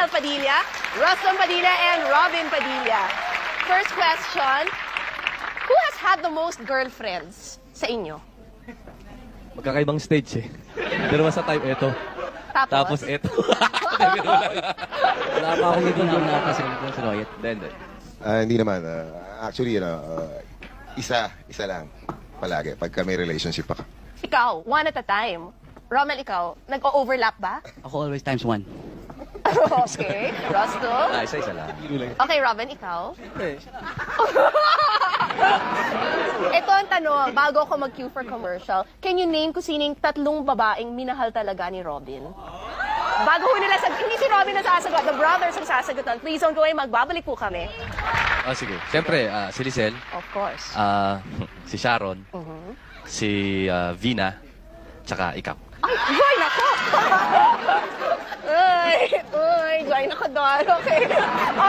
Romel Padilla, Rostom Padilla, and Robin Padilla. First question, who has had the most girlfriends sa inyo? Magkakaibang stage eh. Pero basta type ito. Tapos ito. Wala pa akong ibang doon na kasi si Royet. Hindi. Hindi naman. Actually, isa lang palagi pagka may relationship pa ka. Ikaw, one at a time. Romel, ikaw, nag-o-overlap ba? Ako always times one. Okay. Rostom? Isa-isa lang. Okay, Robin, ikaw? Ito ang tanong, bago ako mag-cue for commercial, can you name kung sining tatlong babaeng minahal talaga ni Robin? Bago ho nila hindi si Robin ang sasagot, the brothers ang sasagutan. Please don't go away, magbabalik po kami. Sige. Siyempre, si Lizelle, Of course. si Sharon, si Vina, tsaka ikaw. Ay, join ako! Join ako doon. Okay.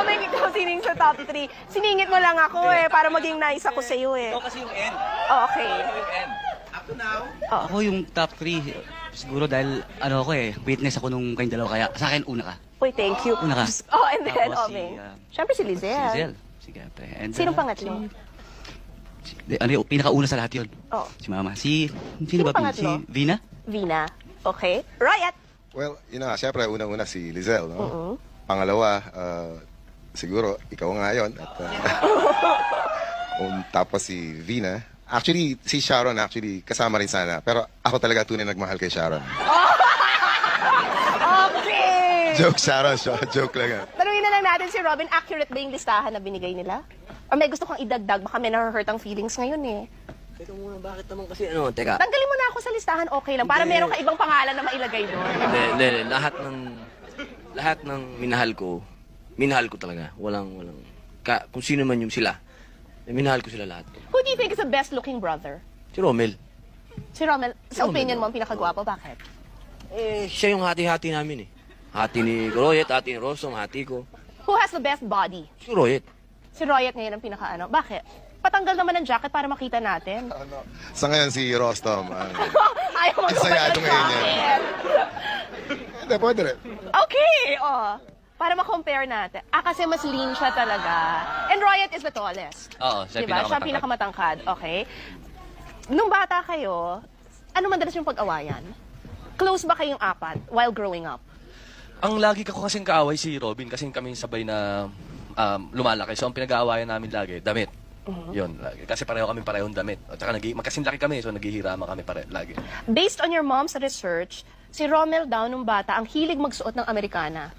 May ikaw sining sa top 3. Siningit mo lang ako para maging nice ako sa'yo Ito kasi yung end. Okay. Yung end. Up to now. Ako yung top 3. Siguro dahil, witness ako nung kayong dalawa. Kaya sa akin, una ka. Uy, thank you. Una ka. And then, Tapos Siyempre si si Lizelle. Lizelle. Sige, pre. And, Sino pangatlo? Pinakauna sa lahat yun. Oh. Si Mama. Sino Sino ba? Si pangatlo? Vina? Vina. Okay. Riot. Well, yun na, siyempre, unang-una si Lizelle, no? Pangalawa, siguro, ikaw nga yun. At, tapos si Vina. Actually, si Sharon, kasama rin sana. Pero ako talaga tunay nagmahal kay Sharon. Okay. Joke, Sharon. Joke lang. Tanungin na lang natin si Robin, accurate ba yung listahan na binigay nila? O may gusto kang idagdag? Baka may na-hurt ang feelings ngayon eh. Teka muna, bakit naman kasi teka. Tanggalin mo na ako sa listahan, okay lang. Para meron ka ibang pangalan na mailagay doon. Hindi, lahat ng minahal ko talaga. Kung sino man yung sila, minahal ko sila lahat. Who do you think is the best looking brother? Si Romel. Si Romel, sa opinion mo, ang pinakagwapo, bakit? Siya yung hati-hati namin eh. Hati ni Royet, hati ni Rostom, hati ko. Who has the best body? Si Royet. Si Royet ngayon ang pinaka-ano. Bakit? Patanggal naman ng jacket para makita natin. Sa ngayon, si Rostom. Ayaw mo Isayado ngayon yan. Hindi, pwede rin. Okay, para ma-compare natin. Kasi mas lean siya talaga. And Royet is the tallest. Oo, siya diba? Siya ang pinakamatangkad. Okay. Nung bata kayo, ano madalas yung pag-awayan? Close ba kayong apat while growing up? Ang lagi ko kasing kaaway si Robin kasi kami sabay na lumalaki. So, ang pinag-aawayan namin lagi, damit. Yun, lagi. Kasi parehong damit. At saka magkasinlaki kami, so naghihirama kami lagi. Based on your mom's research, si Romel daw nung bata ang hilig magsuot ng Amerikana.